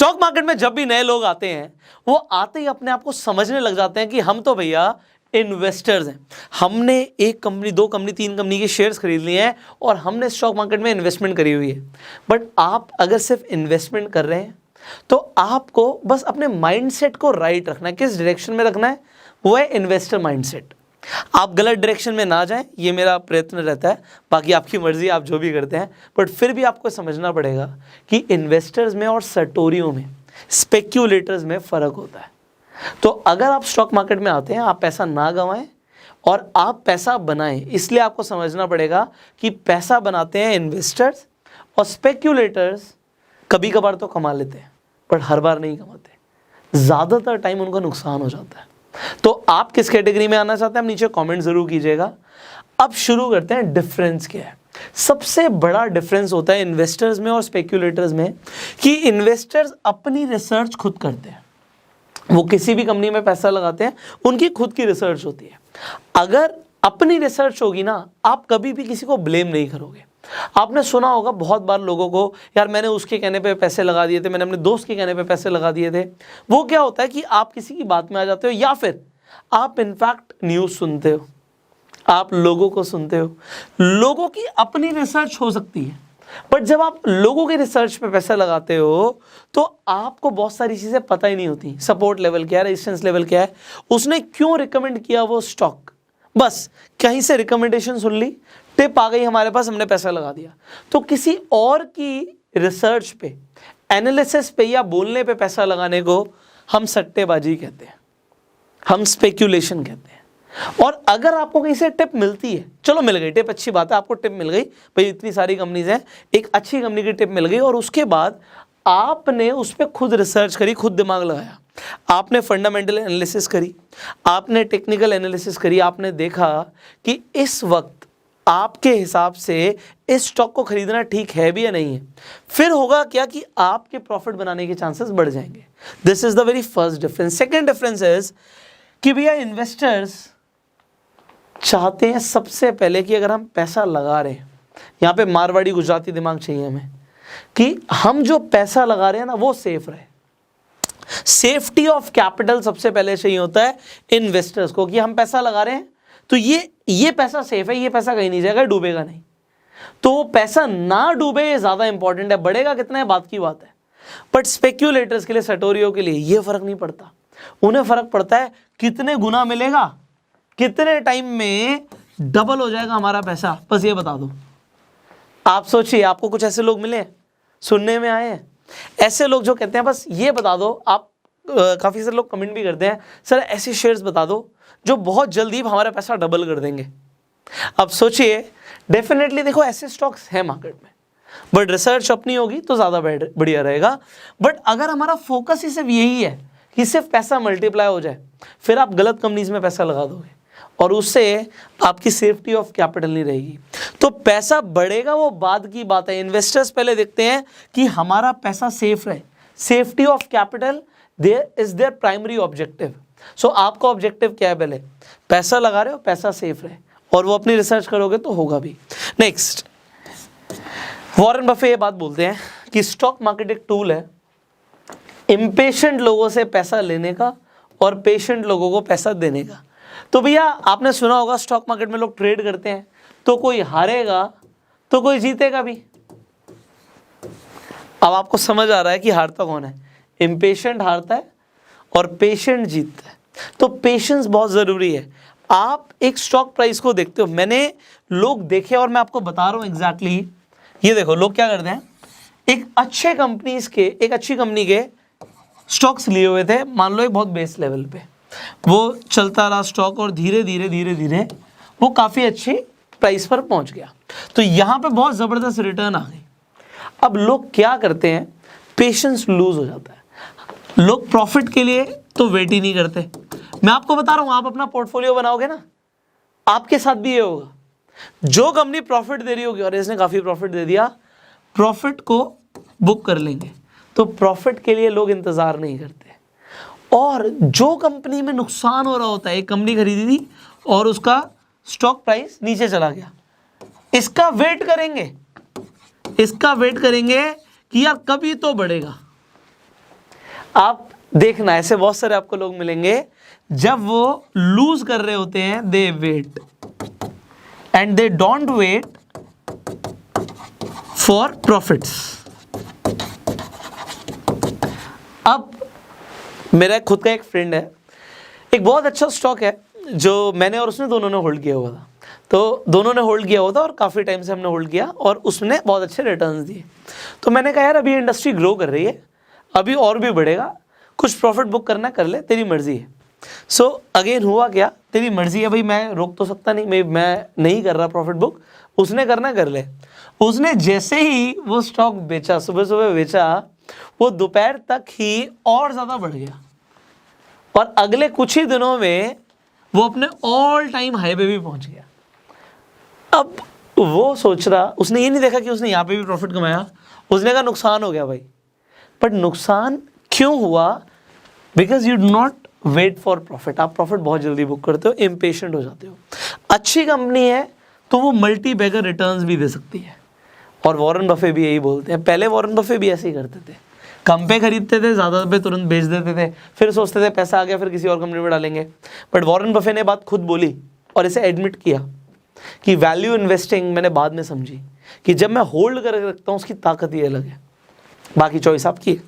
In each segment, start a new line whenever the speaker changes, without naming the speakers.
Stock market में जब भी नए लोग आते हैं वो आते ही अपने आप को समझने लग जाते हैं कि हम तो भैया इन्वेस्टर्स हैं, हमने एक कंपनी, दो कंपनी, तीन कंपनी के शेयर्स खरीद लिए हैं और हमने स्टॉक मार्केट में इन्वेस्टमेंट करी हुई है। बट आप अगर सिर्फ इन्वेस्टमेंट कर रहे हैं तो आपको बस अपने माइंडसेट को राइट रखना है। किस डायरेक्शन में रखना है? वो है इन्वेस्टर माइंडसेट। आप गलत डायरेक्शन में ना जाएं, ये मेरा प्रयत्न रहता है। बाकी आपकी मर्जी, आप जो भी करते हैं, बट फिर भी आपको समझना पड़ेगा कि इन्वेस्टर्स में और सटोरियों में, स्पेक्यूलेटर्स में फ़र्क होता है। तो अगर आप स्टॉक मार्केट में आते हैं, आप पैसा ना गंवाएं और आप पैसा बनाएं। इसलिए आपको समझना पड़ेगा कि पैसा बनाते हैं इन्वेस्टर्स और स्पेक्यूलेटर्स कभी कभार तो कमा लेते हैं पर हर बार नहीं कमाते, ज़्यादातर टाइम उनका नुकसान हो जाता है। तो आप किस कैटेगरी में आना चाहते हैं, आप नीचे कमेंट जरूर कीजिएगा। अब शुरू करते हैं, डिफरेंस क्या है। सबसे बड़ा डिफरेंस होता है इन्वेस्टर्स में और स्पेक्यूलेटर्स में कि इन्वेस्टर्स अपनी रिसर्च खुद करते हैं। वो किसी भी कंपनी में पैसा लगाते हैं, उनकी खुद की रिसर्च होती है। अगर अपनी रिसर्च होगी ना, आप कभी भी किसी को ब्लेम नहीं करोगे। आपने सुना होगा बहुत बार लोगों को, यार मैंने उसके कहने पे पैसे लगा दिए थे, मैंने अपने दोस्त के कहने पे पैसे लगा दिए थे। वो क्या होता है कि आप किसी की बात में आ जाते हो या फिर आप इनफैक्ट न्यूज़ सुनते हो, आप लोगों को सुनते हो। लोगों की अपनी रिसर्च हो सकती है, बट जब आप लोगों के रिसर्च पे पैसा लगाते हो तो आपको बहुत सारी चीज़ें पता ही नहीं होती। सपोर्ट लेवल क्या है, रेजिस्टेंस लेवल क्या है, उसने क्यों रिकमेंड किया वो स्टॉक, बस कहीं से रिकमेंडेशन सुन ली, टिप आ गई हमारे पास, हमने पैसा लगा दिया। तो किसी और की रिसर्च पे, एनालिसिस पे या बोलने पे पैसा लगाने को हम सट्टेबाजी कहते हैं, हम स्पेक्यूलेशन कहते हैं। और अगर आपको कहीं से टिप मिलती है, चलो मिल गई टिप, अच्छी बात है, आपको टिप मिल गई भाई, इतनी सारी कंपनीज हैं, एक अच्छी कंपनी की टिप मिल गई और उसके बाद आपने उस पर खुद रिसर्च करी, खुद दिमाग लगाया, आपने फंडामेंटल एनालिसिस करी, आपने टेक्निकल एनालिसिस करी, आपने देखा कि इस वक्त आपके हिसाब से इस स्टॉक को खरीदना ठीक है भी या नहीं है। फिर होगा क्या कि आपके प्रॉफिट बनाने के चांसेस बढ़ जाएंगे। This is the very first difference. Second difference is कि भैया इन्वेस्टर्स चाहते हैं सबसे पहले कि अगर हम पैसा लगा रहे हैं, यहाँ पे मारवाड़ी गुजराती दिमाग चाहिए हमें, कि हम जो पैसा लगा रहे हैं ना वो सेफ रहे। सेफ्टी ऑफ कैपिटल सबसे पहले चाहिए होता है इन्वेस्टर्स को, कि हम पैसा लगा रहे हैं तो ये पैसा सेफ है, ये पैसा कहीं नहीं जाएगा, डूबेगा नहीं। तो पैसा ना डूबे ये ज्यादा इंपॉर्टेंट है, बढ़ेगा कितना है बात की बात है। बट स्पेक्यूलेटर्स के लिए, सटोरियों के लिए ये फर्क नहीं पड़ता। उन्हें फर्क पड़ता है कितने गुना मिलेगा, कितने टाइम में डबल हो जाएगा हमारा पैसा, बस ये बता दो। आप सोचिए, आपको कुछ ऐसे लोग मिले, सुनने में आए हैं, ऐसे लोग जो कहते हैं बस ये बता दो। आप काफ़ी सारे लोग कमेंट भी करते हैं, सर ऐसे शेयर्स बता दो जो बहुत जल्दी हमारा पैसा डबल कर देंगे। अब सोचिए, डेफिनेटली देखो ऐसे स्टॉक्स हैं मार्केट में, बट रिसर्च अपनी होगी तो ज़्यादा बढ़िया रहेगा। बट अगर हमारा फोकस ही सिर्फ यही है कि सिर्फ पैसा मल्टीप्लाई हो जाए, फिर आप गलत कंपनीज में पैसा लगा दोगे और उससे आपकी सेफ्टी ऑफ कैपिटल नहीं रहेगी। तो पैसा बढ़ेगा वो बाद की बात है। इन्वेस्टर्स पहले देखते हैं कि हमारा पैसा सेफ रहे। Safety of capital there is their primary objective. So आपका ऑब्जेक्टिव क्या है? पहले पैसा लगा रहे हो, पैसा सेफ रहे, और वो अपनी रिसर्च करोगे तो होगा भी। नेक्स्ट, वॉरेन बफे ये बात बोलते हैं कि स्टॉक मार्केट एक टूल है इम्पेशेंट लोगों से पैसा लेने का और पेशेंट लोगों को पैसा देने का। तो भैया आपने सुना होगा स्टॉक मार्केट में लोग ट्रेड करते हैं तो कोई हारेगा तो कोई जीतेगा भी। अब आपको समझ आ रहा है कि हारता कौन है? इम्पेशेंट हारता है और पेशेंट जीतता है। तो पेशेंस बहुत ज़रूरी है। आप एक स्टॉक प्राइस को देखते हो, मैंने लोग देखे और मैं आपको बता रहा हूँ एग्जैक्टली। ये देखो लोग क्या करते हैं, एक अच्छी कंपनी के स्टॉक्स लिए हुए थे, मान लो एक बहुत बेस लेवल पे, वो चलता रहा स्टॉक और धीरे धीरे वो काफ़ी अच्छी प्राइस पर पहुंच गया। तो यहाँ पे बहुत ज़बरदस्त रिटर्न आ गई। अब लोग क्या करते हैं, पेशेंस लूज हो जाता है। लोग प्रॉफिट के लिए तो वेट ही नहीं करते। मैं आपको बता रहा हूँ, आप अपना पोर्टफोलियो बनाओगे ना, आपके साथ भी ये होगा। जो कंपनी प्रॉफिट दे रही होगी और इसने काफ़ी प्रॉफिट दे दिया, प्रॉफिट को बुक कर लेंगे। तो प्रॉफिट के लिए लोग इंतज़ार नहीं करते। और जो कंपनी में नुकसान हो रहा होता है, एक कंपनी खरीदी थी और उसका स्टॉक प्राइस नीचे चला गया, इसका वेट करेंगे कि यार कभी तो बढ़ेगा, आप देखना, ऐसे बहुत सारे आपको लोग मिलेंगे, जब वो लूज कर रहे होते हैं they wait and they don't wait for profits. अब मेरा खुद का एक फ्रेंड है, एक बहुत अच्छा स्टॉक है जो मैंने और उसने दोनों ने होल्ड किया हुआ था। तो दोनों ने होल्ड किया हुआ था और काफ़ी टाइम से हमने होल्ड किया और उसने बहुत अच्छे रिटर्न्स दिए। तो मैंने कहा यार अभी इंडस्ट्री ग्रो कर रही है, अभी और भी बढ़ेगा, कुछ प्रॉफिट बुक करना कर ले, तेरी मर्जी है। सो अगेन हुआ क्या, तेरी मर्जी है भाई, मैं रोक तो सकता नहीं, मैं नहीं कर रहा प्रॉफिट बुक, उसने करना कर ले। उसने जैसे ही वो स्टॉक बेचा, सुबह सुबह बेचा, वो दोपहर तक ही और ज़्यादा बढ़ गया और अगले कुछ ही दिनों में वो अपने ऑल टाइम हाई पे भी पहुंच गया। अब वो सोच रहा, उसने ये नहीं देखा कि उसने यहाँ पे भी प्रॉफिट कमाया, उसने कहा नुकसान हो गया भाई। बट नुकसान क्यों हुआ? Because you do not wait for profit. आप प्रॉफिट बहुत जल्दी बुक करते हो, इम्पेशेंट हो जाते हो। अच्छी कंपनी है तो वो मल्टी बैगर रिटर्न्स भी दे सकती है और वॉरेन बफे भी यही बोलते हैं। पहले वॉरेन बफे भी ऐसे ही करते थे, कम पे खरीदते थे, ज़्यादा पे तुरंत बेच देते थे, फिर सोचते थे पैसा आ गया फिर किसी और कंपनी में डालेंगे। बट वॉरेन बफे ने बात खुद बोली और इसे एडमिट किया कि वैल्यू इन्वेस्टिंग मैंने बाद में समझी कि जब मैं होल्ड करके रखता हूँ उसकी ताकत ही अलग है। बाकी चॉइस आपकी है,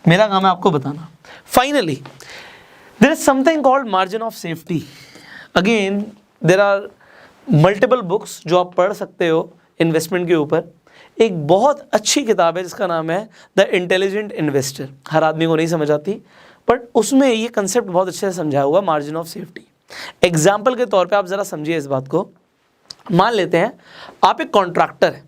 मेरा काम है आपको बताना। Finally there is something called margin of safety. Again there are multiple books जो आप पढ़ सकते हो इन्वेस्टमेंट के ऊपर। एक बहुत अच्छी किताब है जिसका नाम है द इंटेलिजेंट इन्वेस्टर। हर आदमी को नहीं समझ आती, बट उसमें ये कंसेप्ट बहुत अच्छे से समझाया हुआ, मार्जिन ऑफ सेफ्टी। एग्जाम्पल के तौर पे आप ज़रा समझिए इस बात को। मान लेते हैं आप एक कॉन्ट्रैक्टर है,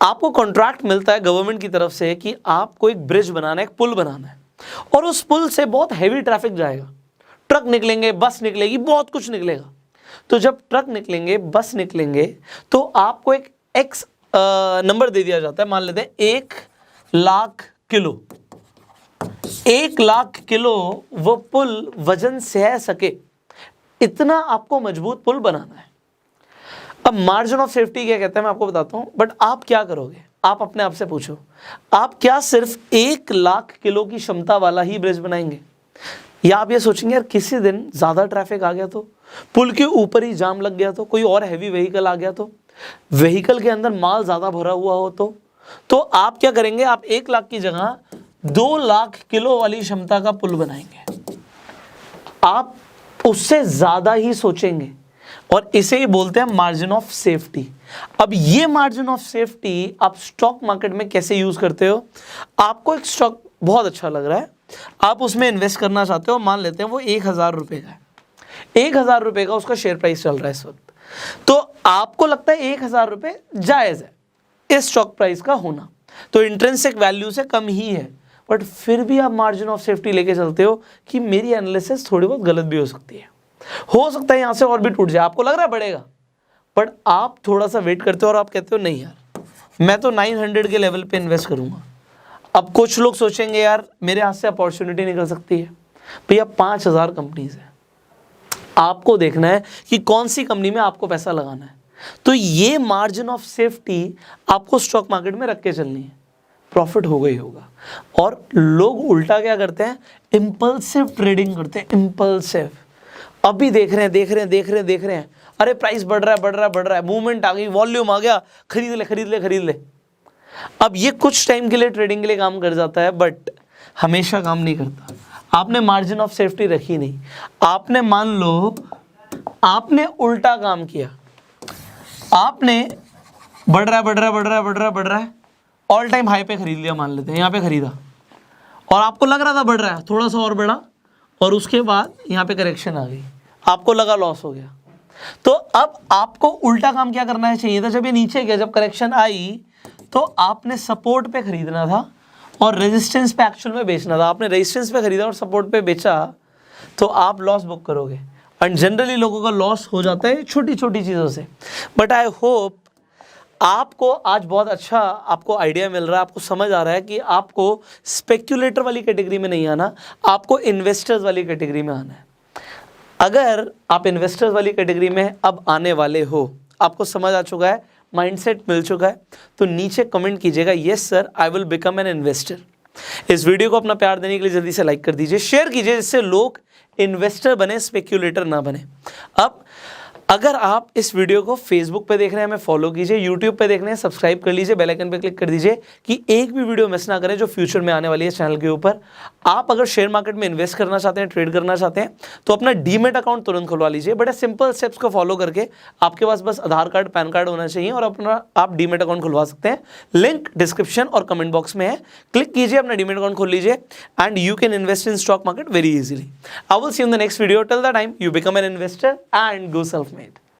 आपको कॉन्ट्रैक्ट मिलता है गवर्नमेंट की तरफ से कि आपको एक ब्रिज बनाना है, एक पुल बनाना है, और उस पुल से बहुत हैवी ट्रैफिक जाएगा, ट्रक निकलेंगे, बस निकलेगी, बहुत कुछ निकलेगा। तो जब ट्रक निकलेंगे, बस निकलेंगे, तो आपको एक एक्स नंबर दे दिया जाता है। मान लेते हैं 1,00,000 किलो, 1,00,000 किलो वो पुल वजन सह सके, इतना आपको मजबूत पुल बनाना है। अब मार्जिन ऑफ सेफ्टी क्या कहते हैं मैं आपको बताता हूं, बट आप क्या करोगे? आप अपने आप से पूछो, आप क्या सिर्फ 1,00,000 किलो की क्षमता वाला ही ब्रिज बनाएंगे, या आप ये सोचेंगे यार किसी दिन ज़्यादा ट्रैफिक आ गया तो, पुल के ऊपर ही जाम लग गया तो, कोई और हैवी व्हीकल आ गया तो, व्हीकल के अंदर माल ज़्यादा भरा हुआ हो तो आप क्या करेंगे? आप 1,00,000 की जगह 2,00,000 किलो वाली क्षमता का पुल बनाएंगे। आप उससे ज़्यादा ही सोचेंगे और इसे ही बोलते हैं मार्जिन ऑफ सेफ्टी। अब ये मार्जिन ऑफ सेफ्टी आप स्टॉक मार्केट में कैसे यूज़ करते हो? आपको एक स्टॉक बहुत अच्छा लग रहा है, आप उसमें इन्वेस्ट करना चाहते हो, मान लेते हैं वो 1,000 रुपये का है, 1,000 रुपये का उसका शेयर प्राइस चल रहा है इस वक्त, तो आपको लगता है 1,000 रुपये जायज़ है इस स्टॉक प्राइस का होना, तो इंट्रिंसिक वैल्यू से कम ही है, बट फिर भी आप मार्जिन ऑफ सेफ्टी लेके चलते हो कि मेरी एनालिसिस थोड़ी बहुत गलत भी हो सकती है, हो सकता है यहाँ से और भी टूट जाए, आपको लग रहा है बढ़ेगा, बट आप थोड़ा सा वेट करते हो और आप कहते हो नहीं यार मैं तो 900 के लेवल पे इन्वेस्ट करूँगा। अब कुछ लोग सोचेंगे यार मेरे हाथ से अपॉर्चुनिटी निकल सकती है, भैया 5,000 कंपनीज है, आपको देखना है कि कौन सी कंपनी में आपको पैसा लगाना है। तो ये मार्जिन ऑफ सेफ्टी आपको स्टॉक मार्केट में रख के चलनी है, प्रॉफिट होगा ही होगा। और लोग उल्टा क्या करते हैं? इम्पल्सिव ट्रेडिंग करते हैं, इम्पल्सिव। अभी देख रहे हैं, अरे प्राइस बढ़ रहा है, मूवमेंट आ गई, वॉल्यूम आ गया, खरीद ले। अब ये कुछ टाइम के लिए ट्रेडिंग के लिए काम कर जाता है, बट हमेशा काम नहीं करता। आपने मार्जिन ऑफ सेफ्टी रखी नहीं, आपने मान लो आपने उल्टा काम किया, आपने बढ़ रहा है ऑल टाइम हाई पे खरीद लिया, मान लेते हैं यहाँ पे खरीदा और आपको लग रहा था बढ़ रहा है, थोड़ा सा और बढ़ा और उसके बाद यहाँ पे करेक्शन आ गई, आपको लगा लॉस हो गया। तो अब आपको उल्टा काम क्या करना चाहिए था? जब ये नीचे गया, जब करेक्शन आई, तो आपने सपोर्ट पे खरीदना था और रेजिस्टेंस पे एक्चुअल में बेचना था। आपने रेजिस्टेंस पे खरीदा और सपोर्ट पे बेचा तो आप लॉस बुक करोगे, एंड जनरली लोगों का लॉस हो जाता है छोटी छोटी चीज़ों से। बट आई होप आपको आज बहुत अच्छा आपको आइडिया मिल रहा है, आपको समझ आ रहा है कि आपको स्पेक्यूलेटर वाली कैटेगरी में नहीं आना, आपको इन्वेस्टर्स वाली कैटेगरी में आना है। अगर आप इन्वेस्टर्स वाली कैटेगरी में अब आने वाले हो, आपको समझ आ चुका है, माइंडसेट मिल चुका है, तो नीचे कमेंट कीजिएगा yes sir I will become an investor. इस वीडियो को अपना प्यार देने के लिए जल्दी से लाइक कर दीजिए, शेयर कीजिए, जिससे लोग इन्वेस्टर बने, स्पेक्यूलेटर ना बने। अब अगर आप इस वीडियो को फेसबुक पे देख रहे हैं, हमें फॉलो कीजिए, यूट्यूब पे देख रहे हैं, सब्सक्राइब कर लीजिए, बेल आइकन पे क्लिक कर दीजिए कि एक भी वीडियो मिस ना करें जो फ्यूचर में आने वाली है चैनल के ऊपर। आप अगर शेयर मार्केट में इन्वेस्ट करना चाहते हैं, ट्रेड करना चाहते हैं, तो अपना डीमेट अकाउंट तुरंत खुलवा लीजिए। बड़े सिंपल स्टेप्स को फॉलो करके आपके पास बस आधार कार्ड, पैन कार्ड होना चाहिए और अपना आप डीमेट अकाउंट खुलवा सकते हैं। लिंक डिस्क्रिप्शन और कमेंट बॉक्स में है, क्लिक कीजिए, अपना डीमेट अकाउंट खोल लीजिए and you can invest in stock market very easily. I will see you in the next video. Till the time you become an investor and go self made.